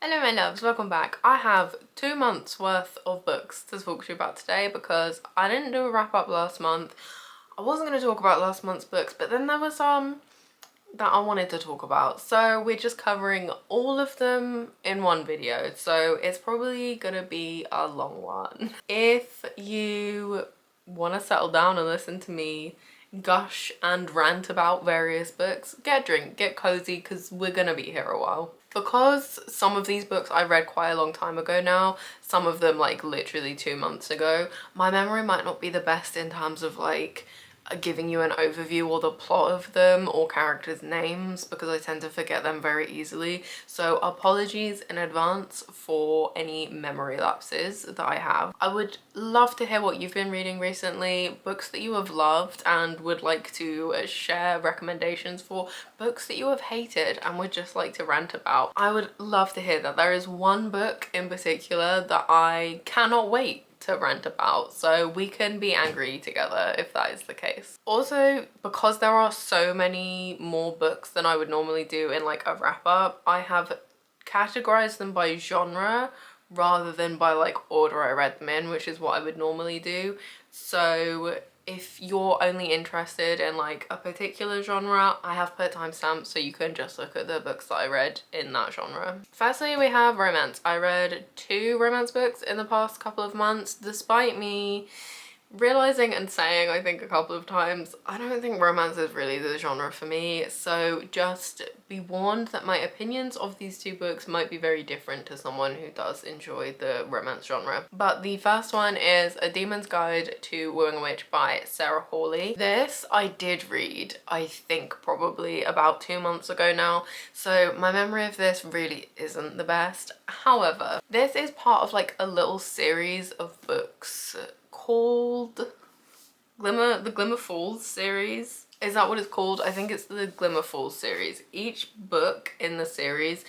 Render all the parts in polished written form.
Hello my loves, welcome back. I have 2 months worth of books to talk to you about today because I didn't do a wrap up last month. I wasn't going to talk about last month's books, but then there was some that I wanted to talk about. So we're just covering all of them in one video. So it's probably going to be a long one. If you want to settle down and listen to me gush and rant about various books, get a drink, get cozy, because we're gonna be here a while. Because some of these books I read quite a long time ago now, some of them like literally 2 months ago, my memory might not be the best in terms of like giving you an overview or the plot of them or characters' names, because I tend to forget them very easily. So apologies in advance for any memory lapses that I have. I would love to hear what you've been reading recently, books that you have loved and would like to share recommendations for, books that you have hated and would just like to rant about. I would love to hear that. There is one book in particular that I cannot wait to rant about, so we can be angry together if that is the case. Also, because there are so many more books than I would normally do in like a wrap up, I have categorized them by genre rather than by like order I read them in, which is what I would normally do. So if you're only interested in like a particular genre, I have put timestamps so you can just look at the books that I read in that genre. Firstly, we have romance. I read 2 romance books in the past couple of months, despite me realizing and saying, I think a couple of times, I don't think romance is really the genre for me, so just be warned that my opinions of these 2 books might be very different to someone who does enjoy the romance genre. But the first one is A Demon's Guide to Wooing a Witch by Sarah Hawley. This I did read, I think probably about 2 months ago now, so my memory of this really isn't the best. However, this is part of like a little series of books called the Glimmer Falls series. Is that what it's called? I think it's the Glimmer Falls series. Each book in the series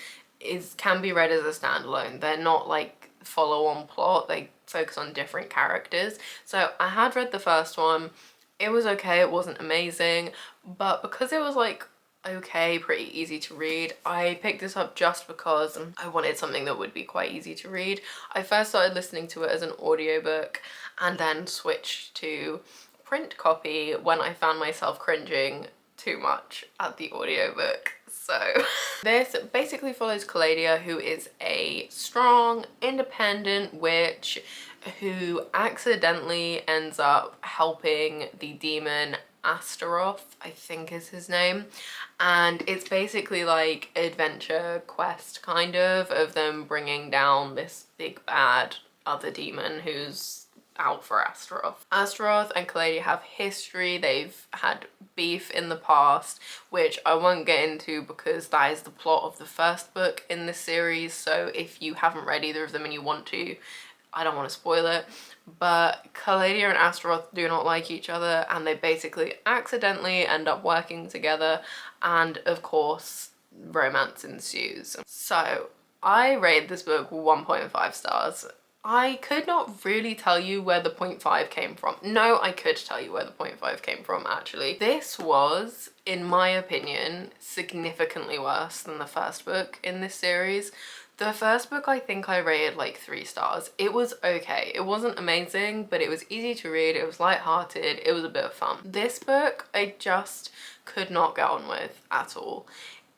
can be read as a standalone. They're not like follow-on plot, they focus on different characters. So I had read the first one, it was okay, it wasn't amazing, but because it was like okay, pretty easy to read, I picked this up just because I wanted something that would be quite easy to read. I first started listening to it as an audiobook and then switched to print copy when I found myself cringing too much at the audiobook. So this basically follows Calladia, who is a strong, independent witch who accidentally ends up helping the demon Astaroth, I think is his name, and it's basically like adventure quest kind of them bringing down this big bad other demon who's out for Astaroth. Astaroth and Calladia have history, they've had beef in the past, which I won't get into because that is the plot of the first book in this series, so if you haven't read either of them and you want to, I don't want to spoil it. But Calladia and Astaroth do not like each other and they basically accidentally end up working together, and of course romance ensues. So I rate this book 1.5 stars. I could not really tell you where the 0.5 came from. No, I could tell you where the 0.5 came from actually. This was, in my opinion, significantly worse than the first book in this series. The first book I think I rated like 3 stars. It was okay. It wasn't amazing, but it was easy to read, it was light-hearted, it was a bit of fun. This book I just could not get on with at all.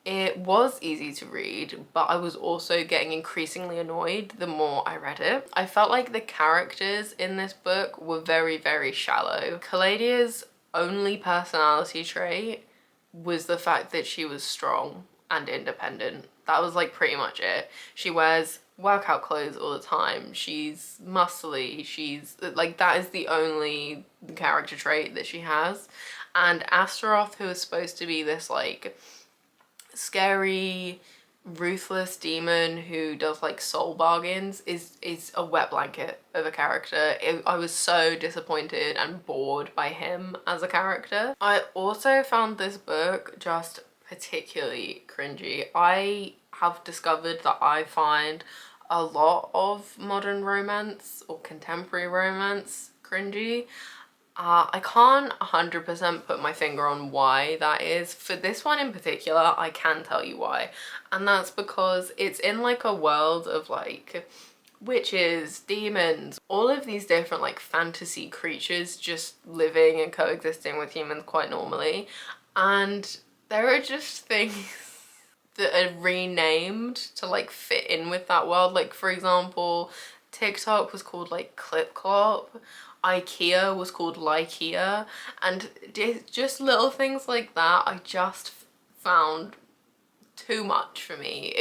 It was easy to read, but I was also getting increasingly annoyed the more I read it. I felt like the characters in this book were very, very shallow. Calladia's only personality trait was the fact that she was strong and independent. That was like pretty much it. She wears workout clothes all the time, she's muscly, she's like, that is the only character trait that she has. And Astaroth, who is supposed to be this like scary, ruthless demon who does like soul bargains, is a wet blanket of a character. I was so disappointed and bored by him as a character. I also found this book just particularly cringy. I have discovered that I find a lot of modern romance or contemporary romance cringy. I can't 100% put my finger on why that is. For this one in particular, I can tell you why. And that's because it's in like a world of like witches, demons, all of these different like fantasy creatures just living and coexisting with humans quite normally. And there are just things that are renamed to like fit in with that world. Like for example, TikTok was called like Clip Clop, IKEA was called Lykea, and just little things like that I just found too much for me.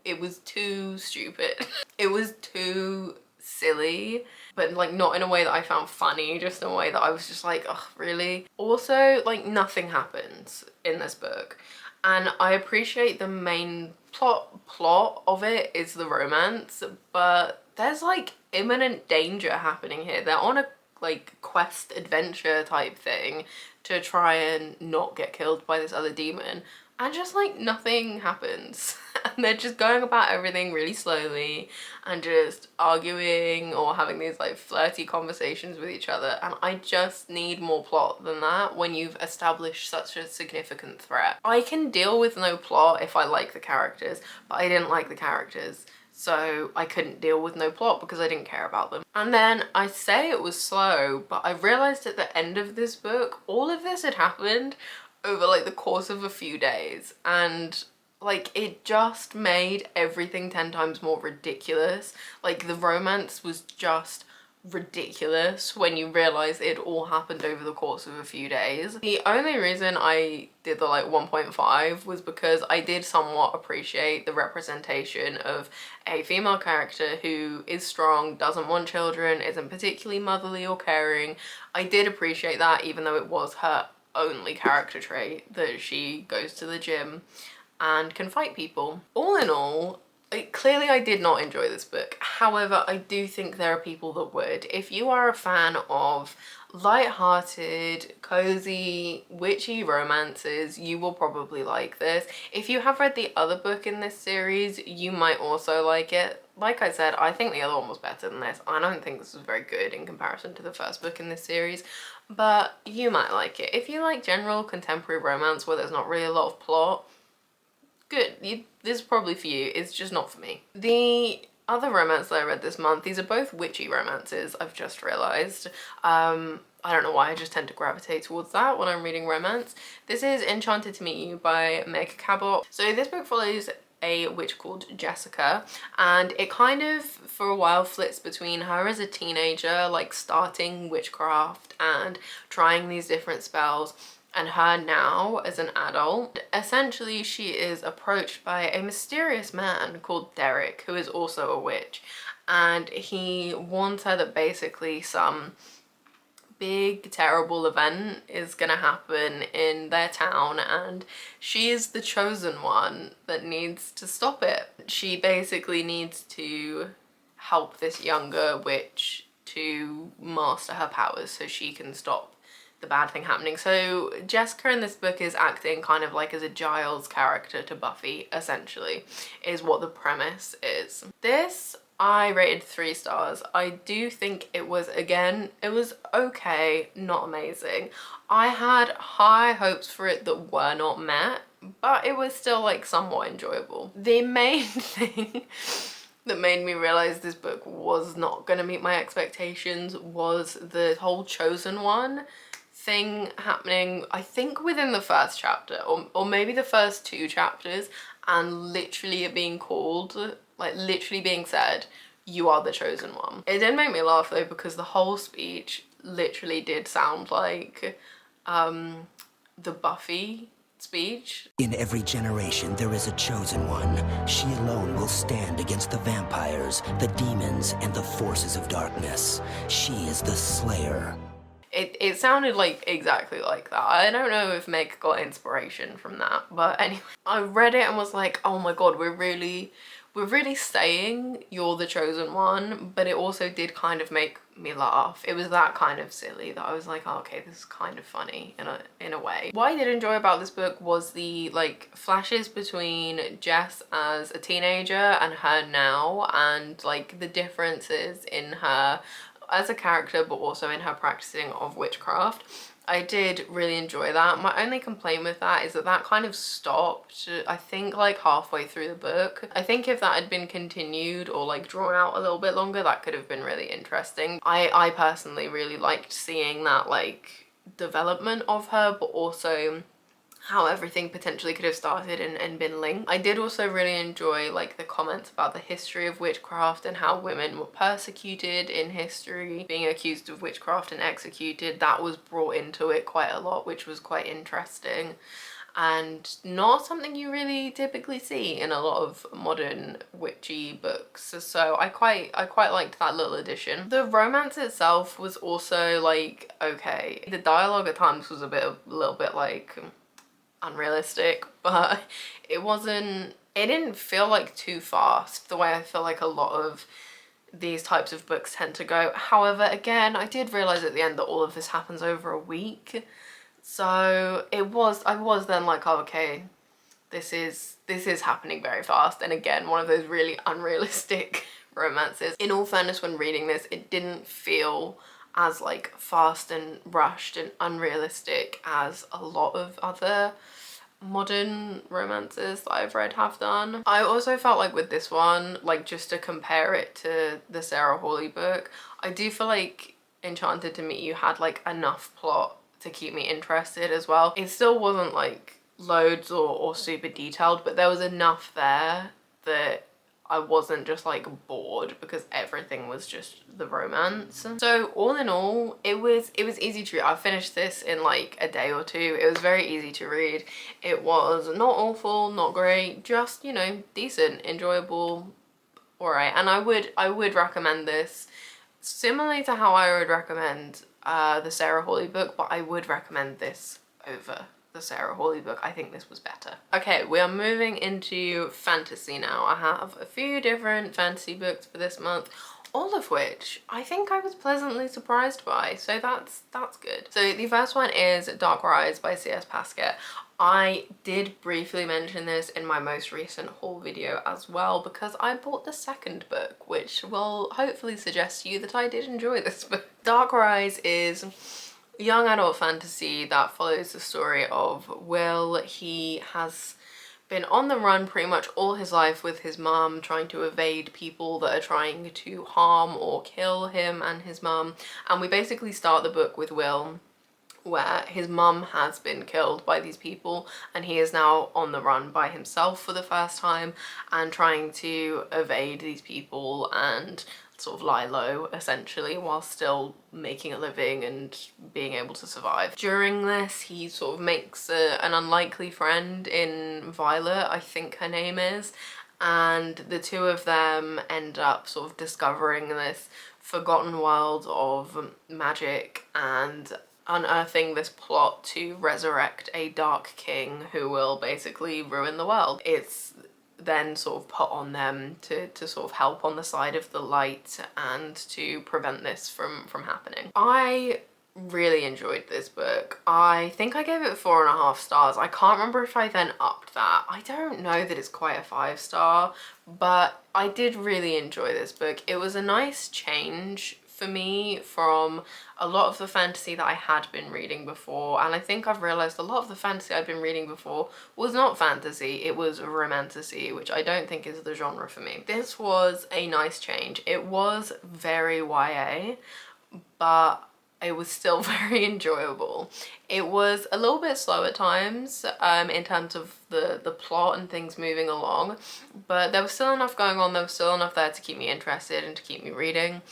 It was too stupid. It was too silly, but like not in a way that I found funny, just in a way that I was just like, oh really? Also, like nothing happens in this book, and I appreciate the main plot of it is the romance, but there's like imminent danger happening here. They're on a like quest adventure type thing to try and not get killed by this other demon, and just like nothing happens. And they're just going about everything really slowly and just arguing or having these like flirty conversations with each other, and I just need more plot than that when you've established such a significant threat. I can deal with no plot if I like the characters, but I didn't like the characters, so I couldn't deal with no plot because I didn't care about them. And then I say it was slow, but I realized at the end of this book all of this had happened over like the course of a few days, and like it just made everything 10 times more ridiculous. Like the romance was just ridiculous when you realize it all happened over the course of a few days. The only reason I did the like 1.5 was because I did somewhat appreciate the representation of a female character who is strong, doesn't want children, isn't particularly motherly or caring. I did appreciate that, even though it was her only character trait, that she goes to the gym and can fight people. All in all, clearly I did not enjoy this book. However, I do think there are people that would. If you are a fan of light-hearted, cozy, witchy romances, you will probably like this. If you have read the other book in this series, you might also like it. Like I said, I think the other one was better than this. I don't think this was very good in comparison to the first book in this series, but you might like it. If you like general contemporary romance where there's not really a lot of plot, good. This is probably for you. It's just not for me. The other romance that I read this month, these are both witchy romances, I've just realised. I don't know why, I just tend to gravitate towards that when I'm reading romance. This is Enchanted to Meet You by Cabot. So this book follows a witch called Jessica, and it kind of for a while flits between her as a teenager, like starting witchcraft and trying these different spells, and her now as an adult. Essentially, she is approached by a mysterious man called Derek, who is also a witch, and he warns her that basically some big terrible event is gonna happen in their town, and she is the chosen one that needs to stop it. She basically needs to help this younger witch to master her powers so she can stop the bad thing happening. So Jessica in this book is acting kind of like as a Giles character to Buffy, essentially, is what the premise is. This I rated 3 stars. I do think it was, again, it was okay, not amazing. I had high hopes for it that were not met, but it was still like somewhat enjoyable. The main thing that made me realize this book was not gonna meet my expectations was the whole chosen one thing happening, I think within the first chapter, or maybe the first 2 chapters, and literally it being called, like literally being said, you are the chosen one. It did make me laugh though, because the whole speech literally did sound like the Buffy speech. In every generation there is a chosen one. She alone will stand against the vampires, the demons, and the forces of darkness. She is the Slayer. It sounded like exactly like that. I don't know if Meg got inspiration from that, but anyway, I read it and was like, oh my god, we're really saying you're the chosen one, but it also did kind of make me laugh. It was that kind of silly that I was like, oh, okay, this is kind of funny in a way. What I did enjoy about this book was the like flashes between Jess as a teenager and her now, and like the differences in her as a character, but also in her practicing of witchcraft. I did really enjoy that. My only complaint with that is that that kind of stopped, I think, like halfway through the book. I think if that had been continued or like drawn out a little bit longer, that could have been really interesting. I personally really liked seeing that like development of her, but also how everything potentially could have started and been linked. I did also really enjoy like the comments about the history of witchcraft and how women were persecuted in history, being accused of witchcraft and executed. That was brought into it quite a lot, which was quite interesting and not something you really typically see in a lot of modern witchy books. So I quite liked that little addition. The romance itself was also like okay. The dialogue at times was a little bit like unrealistic, but it didn't feel like too fast the way I feel like a lot of these types of books tend to go. However, again, I did realize at the end that all of this happens over a week, so I was then like, oh, okay, this is happening very fast. And again, one of those really unrealistic romances. In all fairness, when reading this, it didn't feel as like fast and rushed and unrealistic as a lot of other modern romances that I've read have done. I also felt like with this one, like just to compare it to the Sarah Hawley book, I do feel like Enchanted to Meet You had like enough plot to keep me interested as well. It still wasn't like loads or super detailed, but there was enough there that I wasn't just like bored because everything was just the romance. So all in all, it was easy to read. I finished this in like a day or two. It was very easy to read. It was not awful, not great, just, you know, decent, enjoyable, alright. And I would recommend this similarly to how I would recommend the Sarah Hawley book, but I would recommend this over the Sarah Hawley book. I think this was better. Okay, we are moving into fantasy now. I have a few different fantasy books for this month, all of which I think I was pleasantly surprised by, so that's good. So the first one is Dark Rise by C.S. Pascat. I did briefly mention this in my most recent haul video as well because I bought the second book, which will hopefully suggest to you that I did enjoy this book. Dark Rise is young adult fantasy that follows the story of Will. He has been on the run pretty much all his life with his mum, trying to evade people that are trying to harm or kill him and his mum. And we basically start the book with Will, where his mum has been killed by these people and he is now on the run by himself for the first time and trying to evade these people and sort of lie low essentially while still making a living and being able to survive. During this, he sort of makes an unlikely friend in Violet, I think her name is, and the two of them end up sort of discovering this forgotten world of magic and unearthing this plot to resurrect a dark king who will basically ruin the world. It's then sort of put on them to sort of help on the side of the light and to prevent this from happening. I really enjoyed this book. I think I gave it 4.5 stars. I can't remember if I then upped that. I don't know that it's quite a 5-star, but I did really enjoy this book. It was a nice change for me from a lot of the fantasy that I had been reading before, and I think I've realised a lot of the fantasy I'd been reading before was not fantasy, it was romantasy, which I don't think is the genre for me. This was a nice change. It was very YA, but it was still very enjoyable. It was a little bit slow at times in terms of the plot and things moving along, but there was still enough going on, there was still enough there to keep me interested and to keep me reading.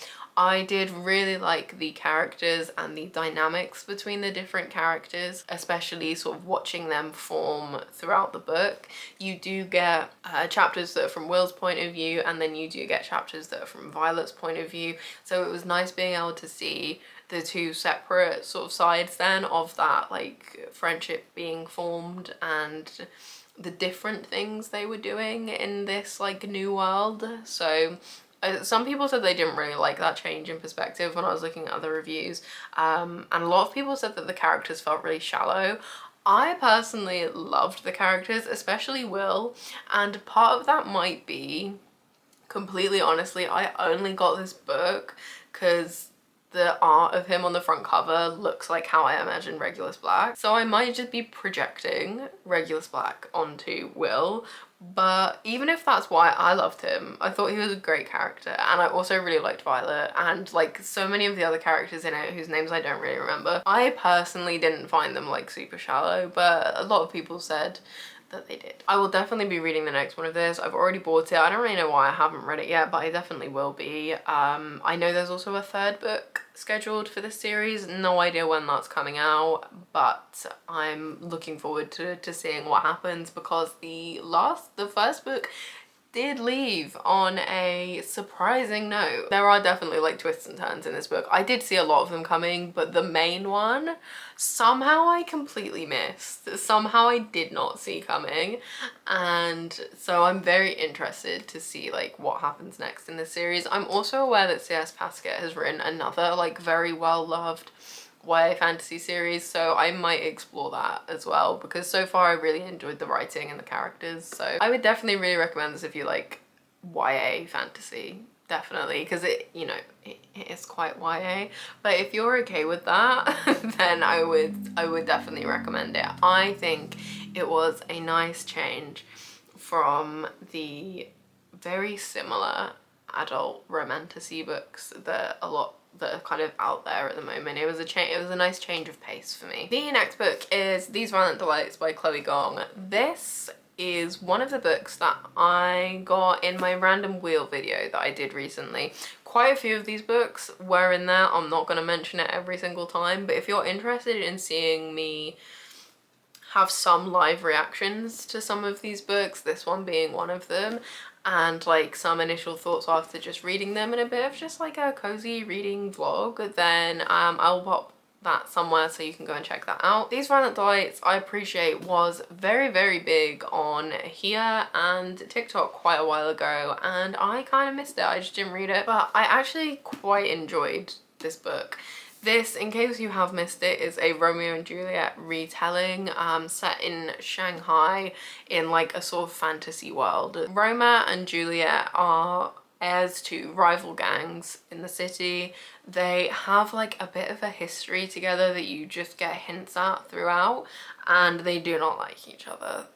I did really like the characters and the dynamics between the different characters, especially sort of watching them form throughout the book. You do get chapters that are from Will's point of view, and then you do get chapters that are from Violet's point of view. So it was nice being able to see the two separate sort of sides then of that like friendship being formed and the different things they were doing in this like new world. So some people said they didn't really like that change in perspective when I was looking at other reviews, and a lot of people said that the characters felt really shallow. I personally loved the characters, especially Will, and part of that might be, completely honestly, I only got this book because the art of him on the front cover looks like how I imagine Regulus Black. So I might just be projecting Regulus Black onto Will, but even if that's why I loved him, I thought he was a great character, and I also really liked Violet and like so many of the other characters in it whose names I don't really remember. I personally didn't find them like super shallow, but a lot of people said that they did. I will definitely be reading the next one of this. I've already bought it. I don't really know why I haven't read it yet, but I definitely will be. I know there's also a third book scheduled for this series. No idea when that's coming out, but I'm looking forward to seeing what happens, because the first book did leave on a surprising note. There are definitely like twists and turns in this book. I did see a lot of them coming, but the main one somehow I completely missed. Somehow I did not see coming, and so I'm very interested to see like what happens next in this series. I'm also aware that C.S. Pascat has written another like very well loved YA fantasy series, so I might explore that as well, because so far I really enjoyed the writing and the characters. So I would definitely really recommend this if you like YA fantasy, definitely, because it, you know, it is quite YA. But if you're okay with that, then I would definitely recommend it. I think it was a nice change from the very similar adult romantasy books that are kind of out there at the moment. It was a nice change of pace for me. The next book is These Violent Delights by Chloe Gong. This is one of the books that I got in my random wheel video that I did recently. Quite a few of these books were in there. I'm not going to mention it every single time, but if you're interested in seeing me have some live reactions to some of these books, this one being one of them, and like some initial thoughts after just reading them and a bit of just like a cozy reading vlog, then I'll pop that somewhere so you can go and check that out. These Violent Delights, I appreciate, was very, very big on here and TikTok quite a while ago, and I kind of missed it. I just didn't read it, but I actually quite enjoyed this book. This, in case you have missed it, is a Romeo and Juliet retelling set in Shanghai in like a sort of fantasy world. Romeo and Juliet are heirs to rival gangs in the city. They have like a bit of a history together that you just get hints at throughout, and they do not like each other.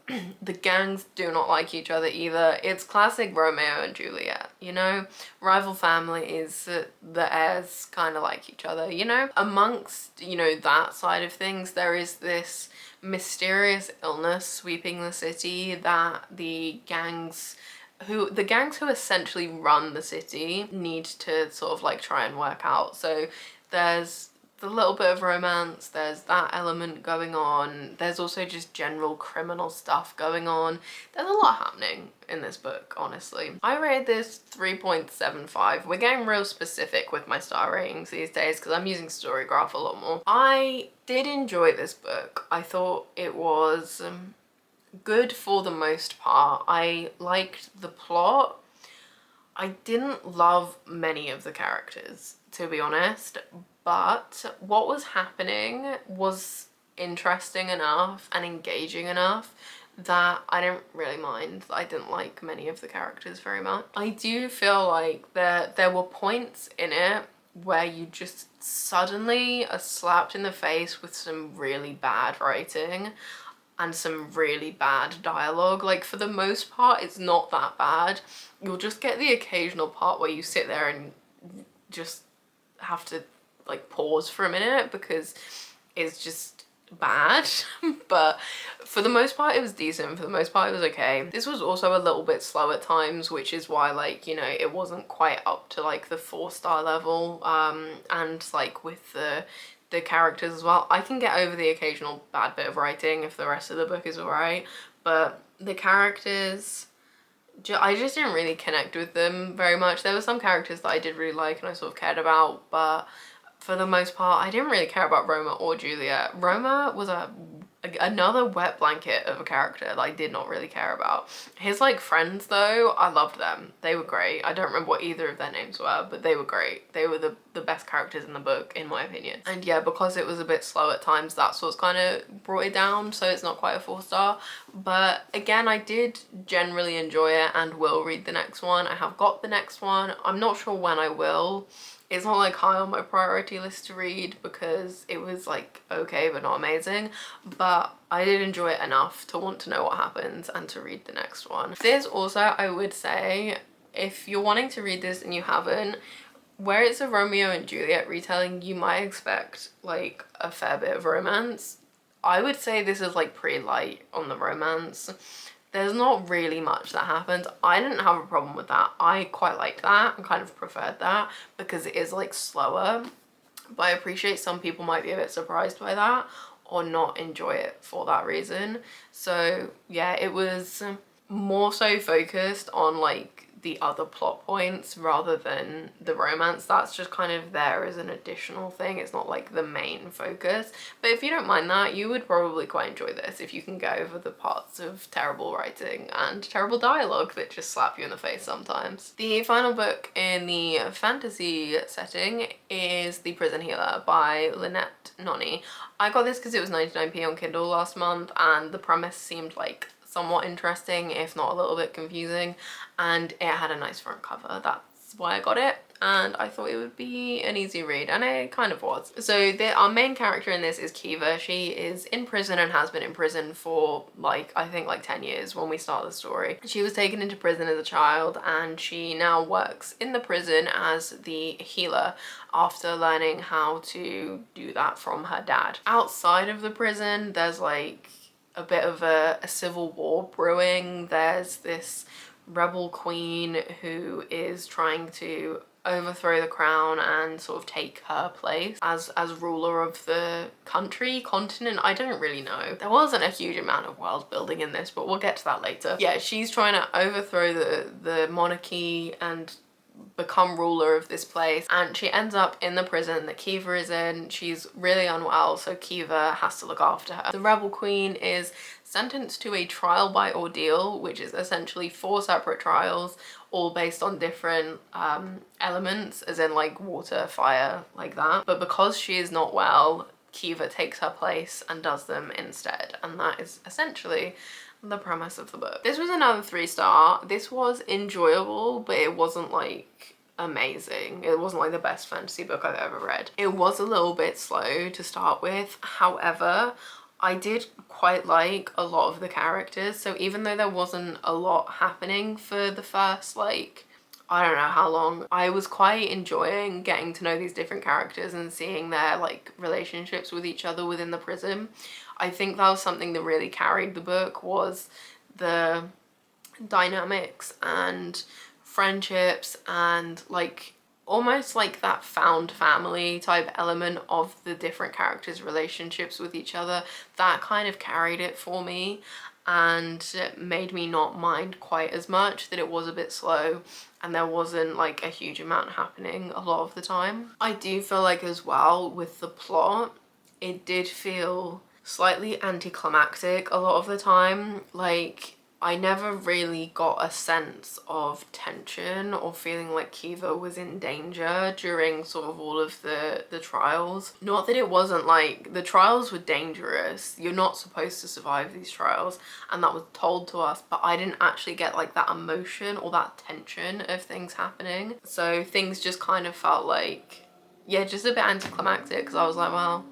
The gangs do not like each other either. It's classic Romeo and Juliet, you know? Rival families, the heirs kind of like each other, you know? Amongst, you know, that side of things, there is this mysterious illness sweeping the city that the gangs who essentially run the city need to sort of like try and work out. So there's the little bit of romance, there's that element going on, there's also just general criminal stuff going on. There's a lot happening in this book, honestly. I rated this 3.75. We're getting real specific with my star ratings these days because I'm using Storygraph a lot more. I did enjoy this book. I thought it was good for the most part. I liked the plot. I didn't love many of the characters, to be honest, but what was happening was interesting enough and engaging enough that I didn't really mind. I didn't like many of the characters very much. I do feel like there were points in it where you just suddenly are slapped in the face with some really bad writing and some really bad dialogue. Like, for the most part, it's not that bad. You'll just get the occasional part where you sit there and just have to like pause for a minute because it's just bad. But for the most part it was decent. For the most part it was okay. This was also a little bit slow at times, which is why, like, you know, it wasn't quite up to like the 4-star level. And like with the characters as well, I can get over the occasional bad bit of writing if the rest of the book is alright, but the characters, I just didn't really connect with them very much. There were some characters that I did really like and I sort of cared about, but for the most part I didn't really care about Roma or Juliet. Roma was another wet blanket of a character that I did not really care about. His like friends though, I loved them. They were great. I don't remember what either of their names were, but they were great. They were the best characters in the book, in my opinion. And yeah, because it was a bit slow at times, that's what's kind of brought it down, so it's not quite a 4-star. But again, I did generally enjoy it and will read the next one. I have got the next one. I'm not sure when I will. It's not like high on my priority list to read because it was like okay but not amazing, but I did enjoy it enough to want to know what happens and to read the next one. This also, I would say, if you're wanting to read this and you haven't, where it's a Romeo and Juliet retelling, you might expect like a fair bit of romance. I would say this is like pretty light on the romance. There's not really much that happens. I didn't have a problem with that. I quite liked that and kind of preferred that because it is like slower. But I appreciate some people might be a bit surprised by that or not enjoy it for that reason. So yeah, it was more so focused on like the other plot points rather than the romance. That's just kind of there as an additional thing. It's not like the main focus. But if you don't mind that, you would probably quite enjoy this if you can get over the parts of terrible writing and terrible dialogue that just slap you in the face sometimes. The final book in the fantasy setting is The Prison Healer by Lynette Noni. I got this because it was 99p on Kindle last month and the premise seemed like somewhat interesting, if not a little bit confusing, and it had a nice front cover. That's why I got it, and I thought it would be an easy read, and it kind of was. So our main character in this is Kiva. She is in prison and has been in prison for like, I think like 10 years when we start the story. She was taken into prison as a child and she now works in the prison as the healer after learning how to do that from her dad. Outside of the prison, there's like a bit of a civil war brewing. There's this rebel queen who is trying to overthrow the crown and sort of take her place as ruler of the continent. I don't really know. There wasn't a huge amount of world building in this, but we'll get to that later. Yeah, she's trying to overthrow the monarchy and become ruler of this place, and she ends up in the prison that Kiva is in. She's really unwell, so Kiva has to look after her. The rebel queen is sentenced to a trial by ordeal, which is essentially 4 separate trials, all based on different elements, as in like water, fire, like that. But because she is not well, Kiva takes her place and does them instead, and that is essentially the premise of the book. This was another 3-star. This was enjoyable, but it wasn't like amazing. It wasn't like the best fantasy book I've ever read. It was a little bit slow to start with. However, I did quite like a lot of the characters. So even though there wasn't a lot happening for the first like, I don't know how long, I was quite enjoying getting to know these different characters and seeing their like relationships with each other within the prison. I think that was something that really carried the book, was the dynamics and friendships and like almost like that found family type element of the different characters' relationships with each other. That kind of carried it for me and made me not mind quite as much that it was a bit slow and there wasn't like a huge amount happening a lot of the time. I do feel like as well with the plot, it did feel slightly anticlimactic a lot of the time. Like I never really got a sense of tension or feeling like Kiva was in danger during sort of all of the trials. Not that it wasn't like, the trials were dangerous. You're not supposed to survive these trials and that was told to us, but I didn't actually get like that emotion or that tension of things happening. So things just kind of felt like, yeah, just a bit anticlimactic because I was like, well,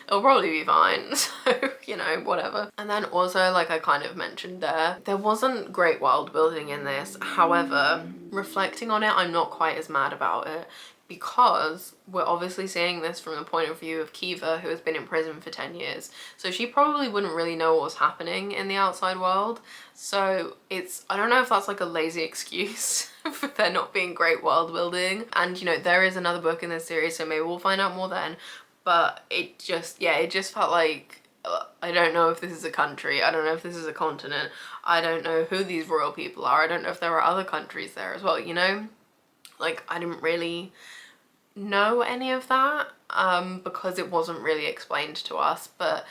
it'll probably be fine, so you know, whatever. And then also, like I kind of mentioned there wasn't great world building in this. However, reflecting on it, I'm not quite as mad about it because we're obviously seeing this from the point of view of Kiva, who has been in prison for 10 years. So she probably wouldn't really know what was happening in the outside world. So it's, I don't know if that's like a lazy excuse for there not being great world building. And you know, there is another book in this series, so maybe we'll find out more then. But it just, yeah, it just felt like, I don't know if this is a country, I don't know if this is a continent, I don't know who these royal people are, I don't know if there are other countries there as well, you know? Like, I didn't really know any of that because it wasn't really explained to us, but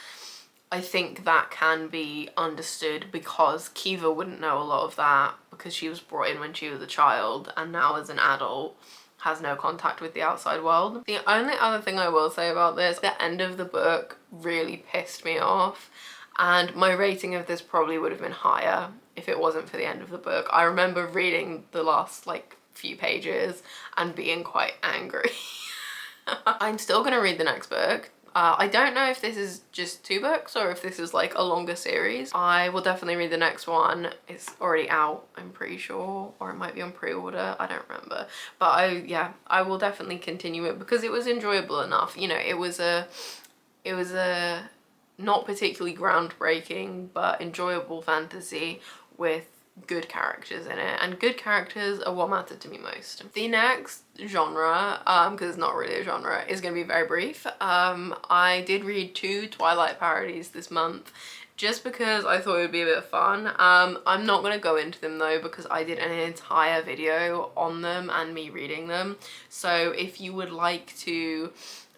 I think that can be understood because Kiva wouldn't know a lot of that because she was brought in when she was a child and now as an adult has no contact with the outside world. The only other thing I will say about this, the end of the book really pissed me off, and my rating of this probably would have been higher if it wasn't for the end of the book. I remember reading the last like few pages and being quite angry. I'm still gonna read the next book. I don't know if this is just 2 books or if this is like a longer series. I will definitely read the next one. It's already out, I'm pretty sure, or it might be on pre-order, I don't remember. But I will definitely continue it because it was enjoyable enough. You know, it was a not particularly groundbreaking but enjoyable fantasy with good characters in it, and good characters are what matter to me most. The next genre, because it's not really a genre, is going to be very brief. I did read 2 Twilight parodies this month just because I thought it would be a bit of fun. I'm not going to go into them though because I did an entire video on them and me reading them. So if you would like to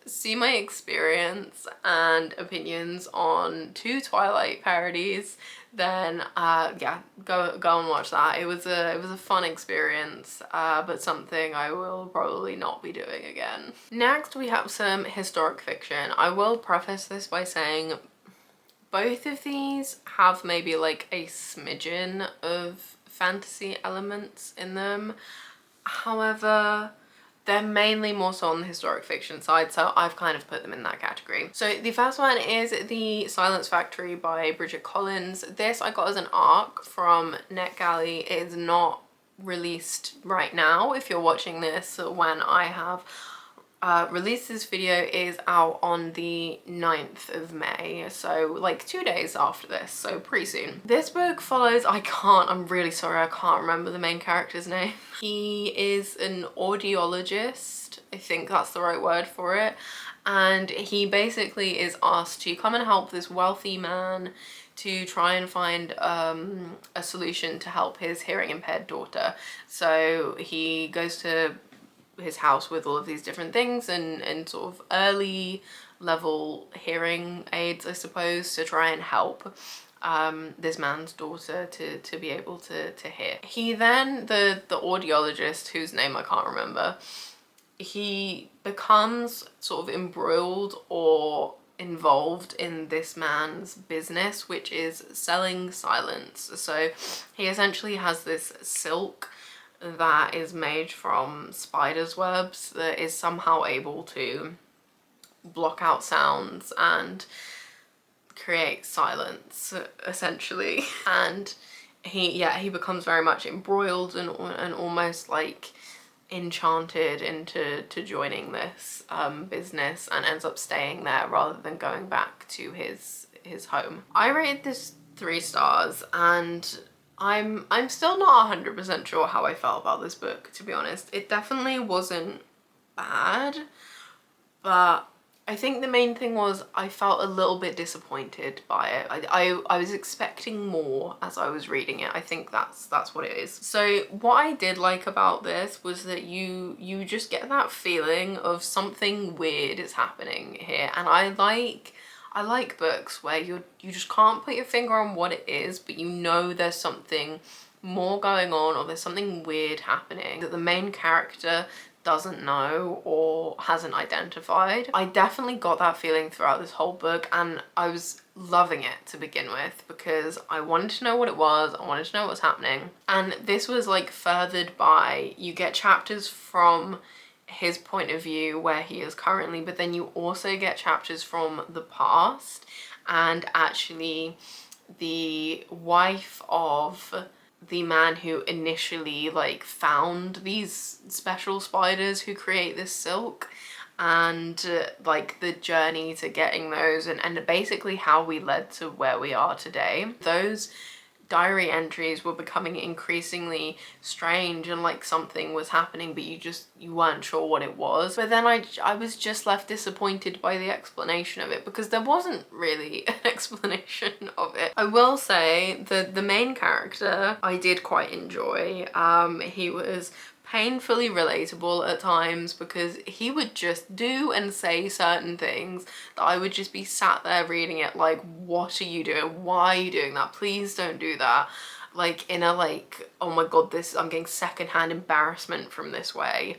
see my experience and opinions on 2 Twilight parodies, then yeah, go and watch that. It was a fun experience, but something I will probably not be doing again. Next we have some historic fiction. I will preface this by saying both of these have maybe like a smidgen of fantasy elements in them. However, they're mainly more so on the historic fiction side, so I've kind of put them in that category. So the first one is The Silence Factory by Bridget Collins. This I got as an ARC from NetGalley. It is not released right now. If you're watching this when I have released this video, is out on the 9th of May, so like 2 days after this, so pretty soon. This book follows, I'm really sorry, I can't remember the main character's name. He is an audiologist, I think that's the right word for it, and he basically is asked to come and help this wealthy man to try and find a solution to help his hearing impaired daughter. So he goes to his house with all of these different things and sort of early level hearing aids, I suppose, to try and help this man's daughter to be able to hear. He then, the audiologist, whose name I can't remember, he becomes sort of embroiled or involved in this man's business, which is selling silence. So he essentially has this silk that is made from spiders' webs that is somehow able to block out sounds and create silence, essentially. And he becomes very much embroiled and almost like enchanted into joining this business, and ends up staying there rather than going back to his home. I rated this 3 stars, and I'm still not 100% sure how I felt about this book, to be honest. It definitely wasn't bad, but I think the main thing was I felt a little bit disappointed by it. I was expecting more as I was reading it. I think that's what it is. So what I did like about this was that you just get that feeling of something weird is happening here, and I like books where you just can't put your finger on what it is, but you know there's something more going on, or there's something weird happening that the main character doesn't know or hasn't identified. I definitely got that feeling throughout this whole book, and I was loving it to begin with because I wanted to know what it was, I wanted to know what was happening. And this was like furthered by, you get chapters from his point of view where he is currently, but then you also get chapters from the past, and actually the wife of the man who initially like found these special spiders who create this silk, and like the journey to getting those, and basically how we led to where we are today. Those diary entries were becoming increasingly strange, and like something was happening, but you weren't sure what it was. But then I was just left disappointed by the explanation of it, because there wasn't really an explanation of it. I will say that the main character I did quite enjoy. He was painfully relatable at times, because he would just do and say certain things that I would just be sat there reading it like, what are you doing? Why are you doing that? Please don't do that. like in a like, oh my god, this, I'm getting secondhand embarrassment from this way.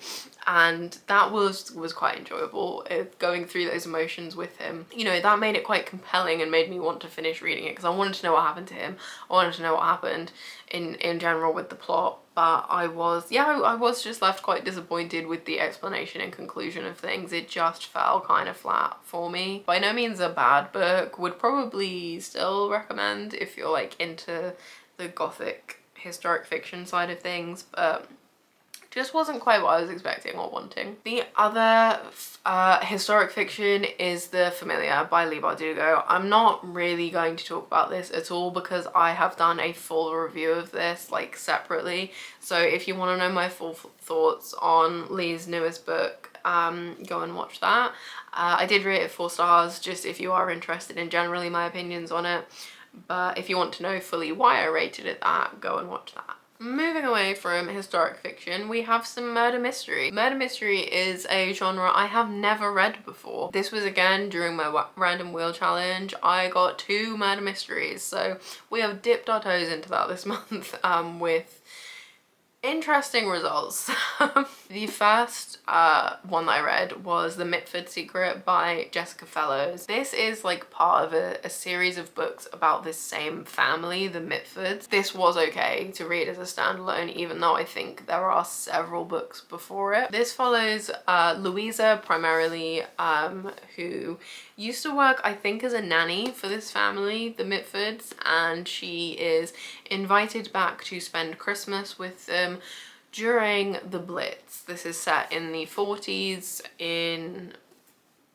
And that was quite enjoyable, going through those emotions with him. You know, that made it quite compelling and made me want to finish reading it, because I wanted to know what happened to him. I wanted to know what happened in general with the plot. But I was just left quite disappointed with the explanation and conclusion of things. It just fell kind of flat for me. By no means a bad book, would probably still recommend if you're like into the gothic historic fiction side of things, but just wasn't quite what I was expecting or wanting. The other historic fiction is The Familiar by Leigh Bardugo. I'm not really going to talk about this at all because I have done a full review of this like separately. So if you want to know my full thoughts on Leigh's newest book, go and watch that. I did rate it 4 stars, just if you are interested in generally my opinions on it. But if you want to know fully why I rated it that, go and watch that. Moving away from historic fiction, we have some murder mystery. Murder mystery is a genre I have never read before. This was again during my random wheel challenge. I got 2 murder mysteries, so we have dipped our toes into that this month with interesting results. The first one that I read was The Mitford Secret by Jessica Fellows. This is like part of a series of books about this same family, the Mitfords. This was okay to read as a standalone, even though I think there are several books before it. This follows Louisa primarily, who used to work, I think, as a nanny for this family, the Mitfords, and she is invited back to spend Christmas with them during the Blitz. This is set in the 40s in,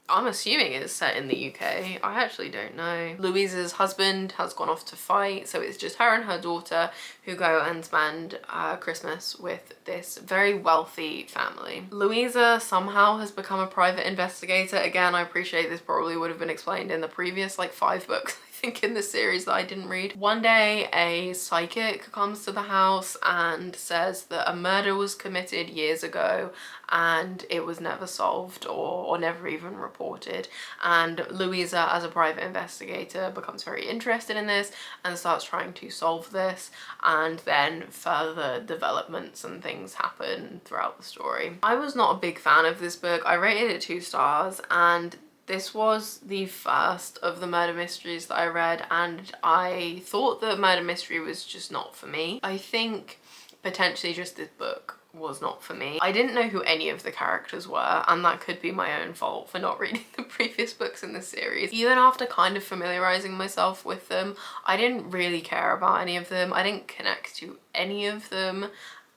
I'm assuming it's set in the UK. I actually don't know. Louisa's husband has gone off to fight, so it's just her and her daughter who go and spend Christmas with this very wealthy family. Louisa somehow has become a private investigator. Again, I appreciate this probably would have been explained in the previous like 5 books I think in this series that I didn't read. One day a psychic comes to the house and says that a murder was committed years ago and it was never solved or never even reported, and Louisa as a private investigator becomes very interested in this and starts trying to solve this, and then further developments and things happen throughout the story. I was not a big fan of this book. I rated it 2 stars, and this was the first of the murder mysteries that I read, and I thought that murder mystery was just not for me. I think potentially just this book was not for me. I didn't know who any of the characters were, and that could be my own fault for not reading the previous books in this series. Even after kind of familiarizing myself with them, I didn't really care about any of them. I didn't connect to any of them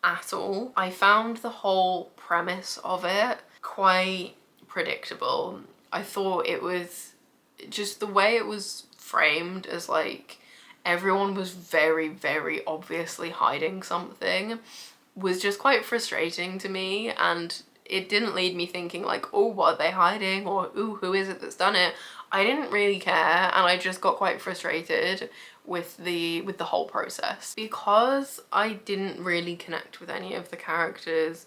at all. I found the whole premise of it quite predictable. I thought it was just the way it was framed as like everyone was very, very obviously hiding something was just quite frustrating to me, and it didn't lead me thinking like, oh, what are they hiding, or ooh, who is it that's done it? I didn't really care, and I just got quite frustrated with the whole process. Because I didn't really connect with any of the characters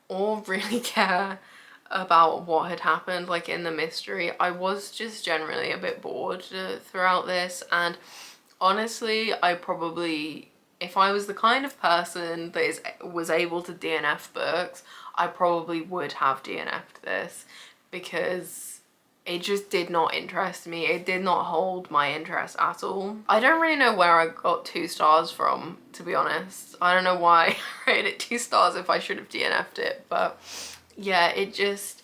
or really care about what had happened like in the mystery, I was just generally a bit bored throughout this. And honestly, I probably, if I was the kind of person that was able to DNF books, I probably would have DNF'd this, because it just did not interest me. It did not hold my interest at all. I don't really know where I got 2 stars from, to be honest. I don't know why I rated it 2 stars if I should have DNF'd it, but yeah, it just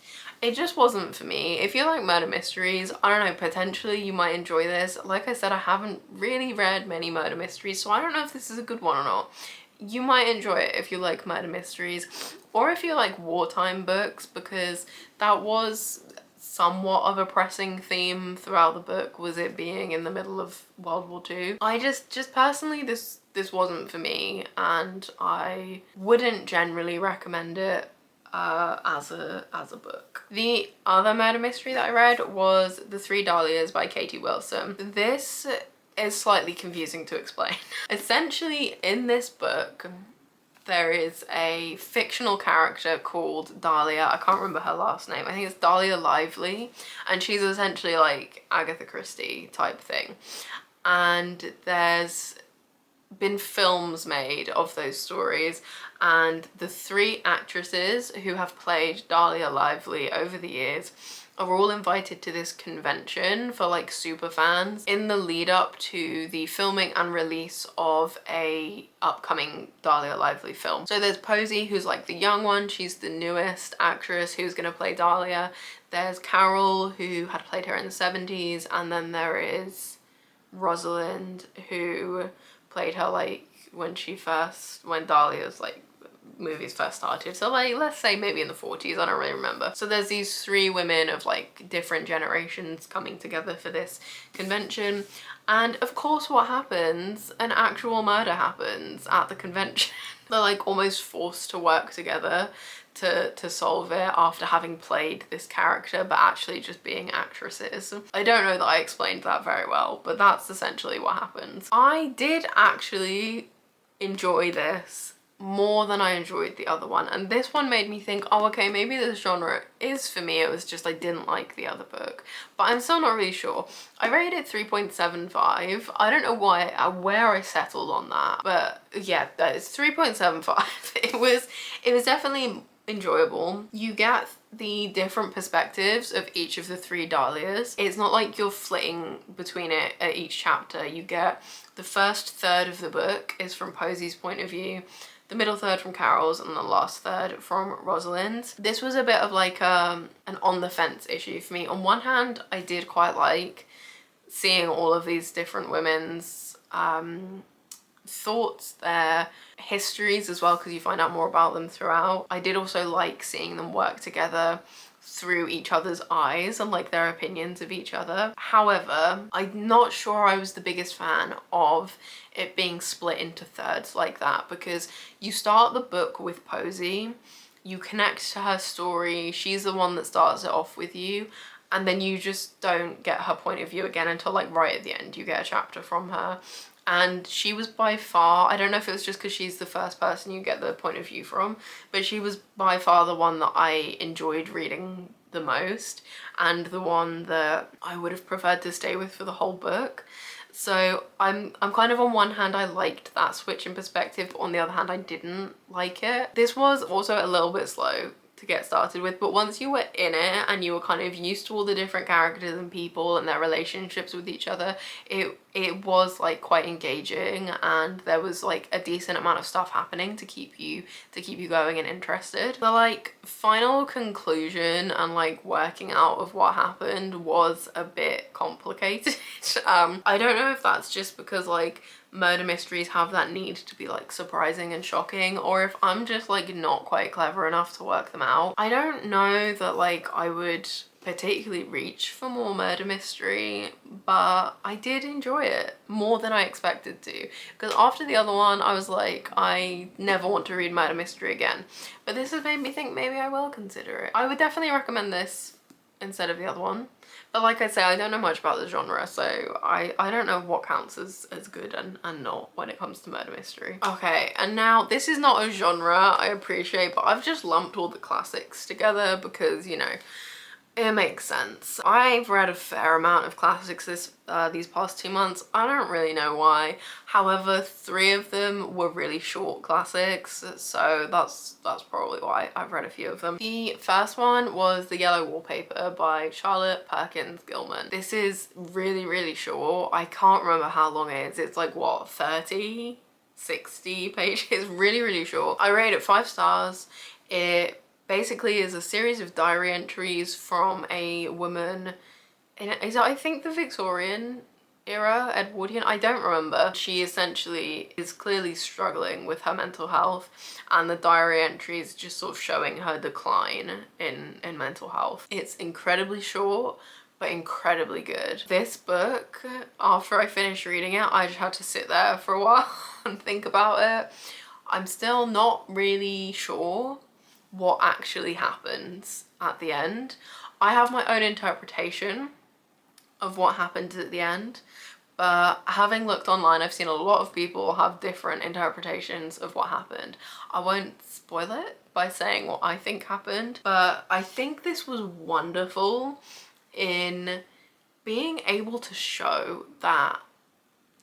wasn't for me. If you like murder mysteries, I don't know, potentially you might enjoy this. Like I said, I haven't really read many murder mysteries, so I don't know if this is a good one or not. You might enjoy it if you like murder mysteries, or if you like wartime books, because that was somewhat of a pressing theme throughout the book, was it being in the middle of World War II. I just personally, this wasn't for me, and I wouldn't generally recommend it as a book. The other murder mystery that I read was The 3 Dahlias by Katy Wilson. This is slightly confusing to explain. Essentially, in this book, there is a fictional character called Dahlia. I can't remember her last name. I think it's Dahlia Lively, and she's essentially like Agatha Christie type thing. And there's been films made of those stories, and the 3 actresses who have played Dahlia Lively over the years are all invited to this convention for like super fans in the lead up to the filming and release of a upcoming Dahlia Lively film. So there's Posey, who's like the young one, she's the newest actress who's gonna play Dahlia. There's Carol, who had played her in the 70s, and then there is Rosalind, who played her like when Dahlia's like movies first started, so like let's say maybe in the 40s, I don't really remember. So there's these 3 women of like different generations coming together for this convention, and of course what happens, an actual murder happens at the convention. They're like almost forced to work together to solve it after having played this character but actually just being actresses. I don't know that I explained that very well, but that's essentially what happens. I did actually enjoy this more than I enjoyed the other one, and this one made me think, oh okay, maybe this genre is for me. It was just I didn't like the other book, but I'm still not really sure. I rated it 3.75. I don't know where I settled on that, but yeah, that is 3.75. It was definitely enjoyable. You get the different perspectives of each of the 3 Dahlias. It's not like you're flitting between it at each chapter. You get the first third of the book is from Posey's point of view, the middle third from Carol's, and the last third from Rosalind's. This was a bit of like an on the fence issue for me. On one hand, I did quite like seeing all of these different women's thoughts, their histories as well, because you find out more about them throughout. I did also like seeing them work together through each other's eyes and like their opinions of each other. However, I'm not sure I was the biggest fan of it being split into thirds like that, because you start the book with Posey, you connect to her story, she's the one that starts it off with you, and then you just don't get her point of view again until like right at the end. You get a chapter from her, and she was by far, I don't know if it was just because she's the first person you get the point of view from, but she was by far the one that I enjoyed reading the most, and the one that I would have preferred to stay with for the whole book. So I'm kind of, on one hand I liked that switch in perspective, but on the other hand I didn't like it. This was also a little bit slow to get started with, but once you were in it and you were kind of used to all the different characters and people and their relationships with each other, it was like quite engaging, and there was like a decent amount of stuff happening to keep you going and interested. The like final conclusion and like working out of what happened was a bit complicated. I don't know if that's just because like murder mysteries have that need to be like surprising and shocking, or if I'm just like not quite clever enough to work them out. I don't know that like I would particularly reach for more murder mystery, but I did enjoy it more than I expected to, because after the other one I was like, I never want to read murder mystery again, but this has made me think maybe I will consider it. I would definitely recommend this instead of the other one. But like I say, I don't know much about the genre, so I don't know what counts as good and not when it comes to murder mystery. Okay, and now this is not a genre, I appreciate, but I've just lumped all the classics together because, you know, it makes sense. I've read a fair amount of classics these past 2 months. I don't really know why. However, 3 of them were really short classics, so that's probably why I've read a few of them. The first one was The Yellow Wallpaper by Charlotte Perkins Gilman. This is really, really short. I can't remember how long it is. It's like, what, 30? 60 pages? Really, really short. I rated it 5 stars. It basically is a series of diary entries from a woman in, I think, the Victorian era, Edwardian, I don't remember. She essentially is clearly struggling with her mental health, and the diary entries just sort of showing her decline in mental health. It's incredibly short, but incredibly good. This book, after I finished reading it, I just had to sit there for a while and think about it. I'm still not really sure what actually happens at the end. I have my own interpretation of what happened at the end, but having looked online, I've seen a lot of people have different interpretations of what happened. I won't spoil it by saying what I think happened, but I think this was wonderful in being able to show that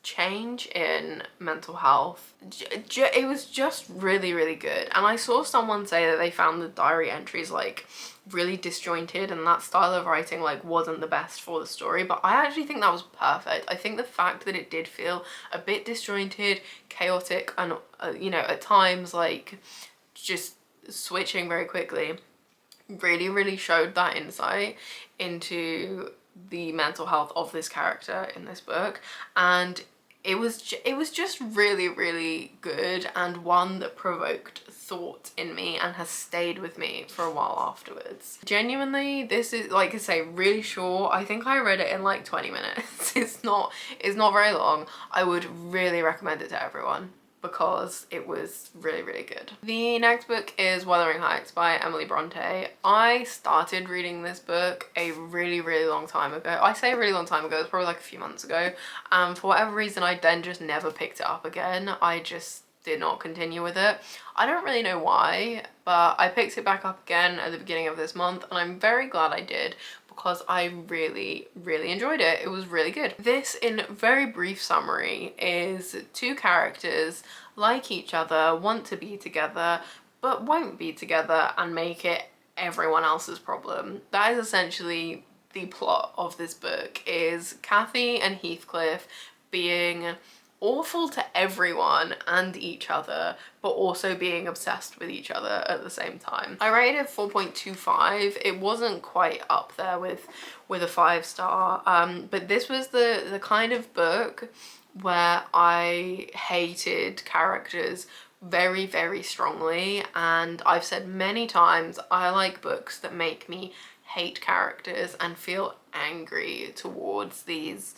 change in mental health, it was just really, really good. And I saw someone say that they found the diary entries like really disjointed, and that style of writing like wasn't the best for the story, but I actually think that was perfect. I think the fact that it did feel a bit disjointed, chaotic, and you know, at times like just switching very quickly, really, really showed that insight into the mental health of this character in this book. And it was just really, really good, and one that provoked thought in me and has stayed with me for a while afterwards. Genuinely, this is, like I say, really short. I think I read it in like 20 minutes. It's not very long. I would really recommend it to everyone because it was really, really good. The next book is Wuthering by Emily Bronte. I started reading this book a really, really long time ago. I say a really long time ago, it was probably like a few months ago. For whatever reason, I then just never picked it up again. I just did not continue with it. I don't really know why, but I picked it back up again at the beginning of this month, and I'm very glad I did because I really, really enjoyed it. It was really good. This, in very brief summary, is two characters like each other, want to be together, but won't be together and make it everyone else's problem. That is essentially the plot of this book, is Kathy and Heathcliff being awful to everyone and each other, but also being obsessed with each other at the same time. I rated it 4.25. It wasn't quite up there with a 5-star, but this was the kind of book where I hated characters very, very strongly, and I've said many times I like books that make me hate characters and feel angry towards these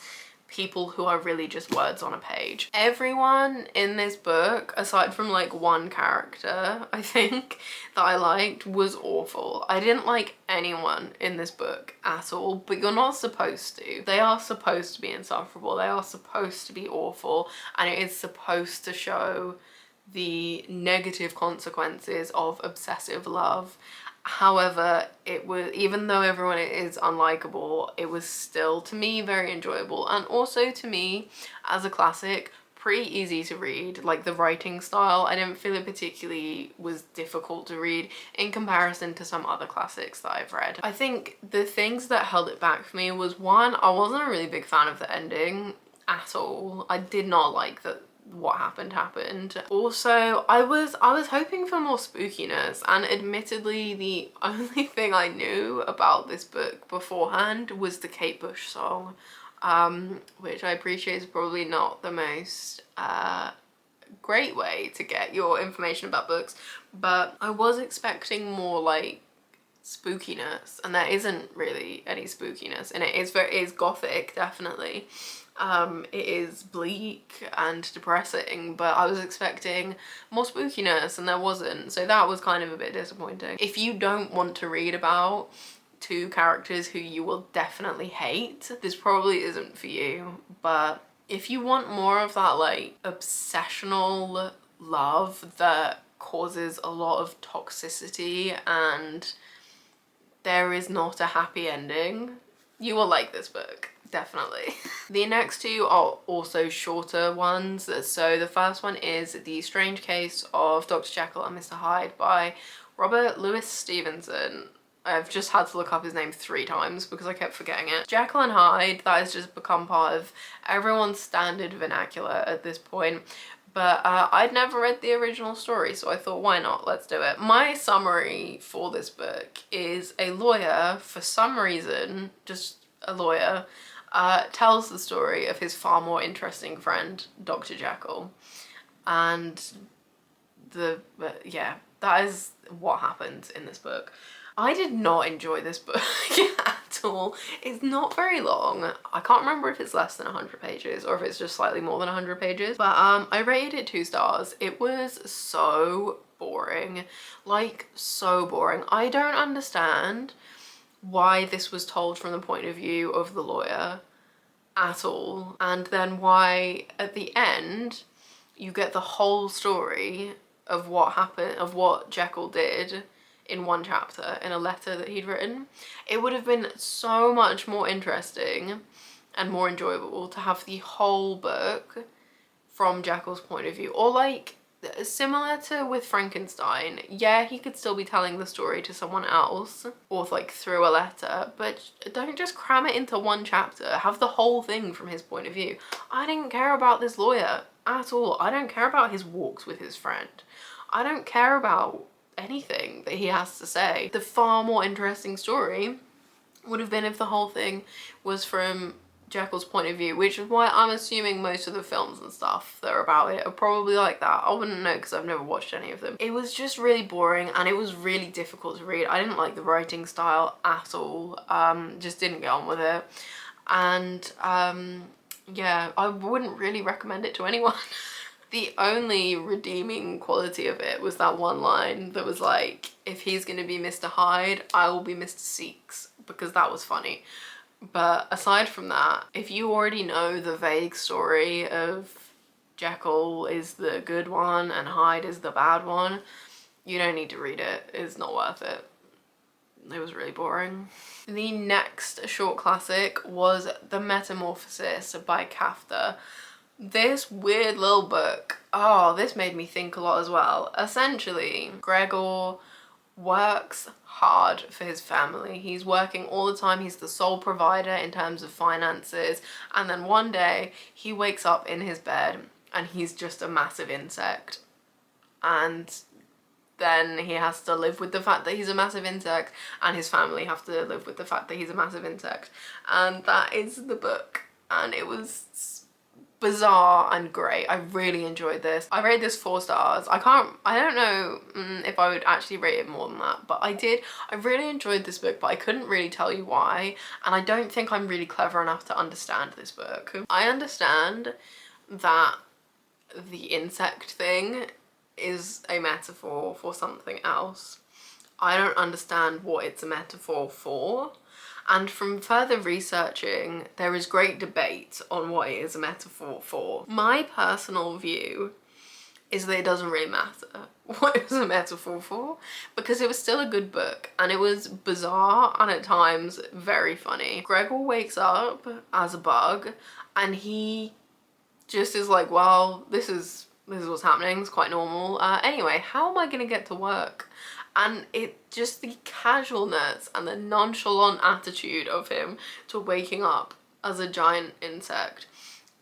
people who are really just words on a page. Everyone in this book, aside from like one character, I think, that I liked, was awful. I didn't like anyone in this book at all, but you're not supposed to. They are supposed to be insufferable. They are supposed to be awful, and it is supposed to show the negative consequences of obsessive love. However, it was, even though everyone is unlikable, it was still, to me, very enjoyable, and also to me, as a classic, pretty easy to read. Like, the writing style, I didn't feel it particularly was difficult to read in comparison to some other classics that I've read. I think the things that held it back for me was, one, I wasn't a really big fan of the ending at all. I did not like that what happened. Also, I was hoping for more spookiness, and admittedly the only thing I knew about this book beforehand was the Kate Bush song, which I appreciate is probably not the most great way to get your information about books, but I was expecting more like spookiness, and there isn't really any spookiness, and it is gothic, definitely. It is bleak and depressing, but I was expecting more spookiness and there wasn't, so that was kind of a bit disappointing. If you don't want to read about two characters who you will definitely hate, this probably isn't for you. But if you want more of that like obsessional love that causes a lot of toxicity and there is not a happy ending, you will like this book. Definitely. The next two are also shorter ones. So the first one is The Strange Case of Dr. Jekyll and Mr. Hyde by Robert Louis Stevenson. I've just had to look up his name 3 times because I kept forgetting it. Jekyll and Hyde, that has just become part of everyone's standard vernacular at this point. But I'd never read the original story, so I thought, why not? Let's do it. My summary for this book is a lawyer, for some reason, just a lawyer, tells the story of his far more interesting friend, Dr. Jekyll. And yeah, that is what happens in this book. I did not enjoy this book at all. It's not very long. I can't remember if it's less than 100 pages or if it's just slightly more than 100 pages, but I rated it 2 stars. It was so boring, like so boring. I don't understand why this was told from the point of view of the lawyer at all, and then why at the end you get the whole story of what happened, of what Jekyll did in one chapter in a letter that he'd written. It would have been so much more interesting and more enjoyable to have the whole book from Jekyll's point of view. Or like, similar to with Frankenstein, yeah, he could still be telling the story to someone else or like through a letter, but don't just cram it into one chapter. Have the whole thing from his point of view. I didn't care about this lawyer at all. I don't care about his walks with his friend. I don't care about anything that he has to say. The far more interesting story would have been if the whole thing was from Jekyll's point of view, which is why I'm assuming most of the films and stuff that are about it are probably like that. I wouldn't know because I've never watched any of them. It was just really boring and it was really difficult to read. I didn't like the writing style at all. Just didn't get on with it. And yeah, I wouldn't really recommend it to anyone. The only redeeming quality of it was that one line that was like, if he's gonna be Mr. Hyde, I will be Mr. Seeks, because that was funny. But aside from that, if you already know the vague story of Jekyll is the good one and Hyde is the bad one, you don't need to read it. It's not worth it. It was really boring. The next short classic was The Metamorphosis by Kafta. This weird little book, oh, this made me think a lot as well. Essentially, Gregor works hard for his family. He's working all the time. He's the sole provider in terms of finances. And then one day he wakes up in his bed and he's just a massive insect. And then he has to live with the fact that he's a massive insect, and his family have to live with the fact that he's a massive insect. And that is the book. And it was bizarre and great. I really enjoyed this. I rated this 4 stars. I don't know if I would actually rate it more than that, but I did. I really enjoyed this book, but I couldn't really tell you why, and I don't think I'm really clever enough to understand this book. I understand that the insect thing is a metaphor for something else. I don't understand what it's a metaphor for. And from further researching, there is great debate on what it is a metaphor for. My personal view is that it doesn't really matter what it was a metaphor for, because it was still a good book and it was bizarre and at times very funny. Gregor wakes up as a bug and he just is like, well, this is what's happening, it's quite normal. Anyway, how am I gonna get to work? And it just, the casualness and the nonchalant attitude of him to waking up as a giant insect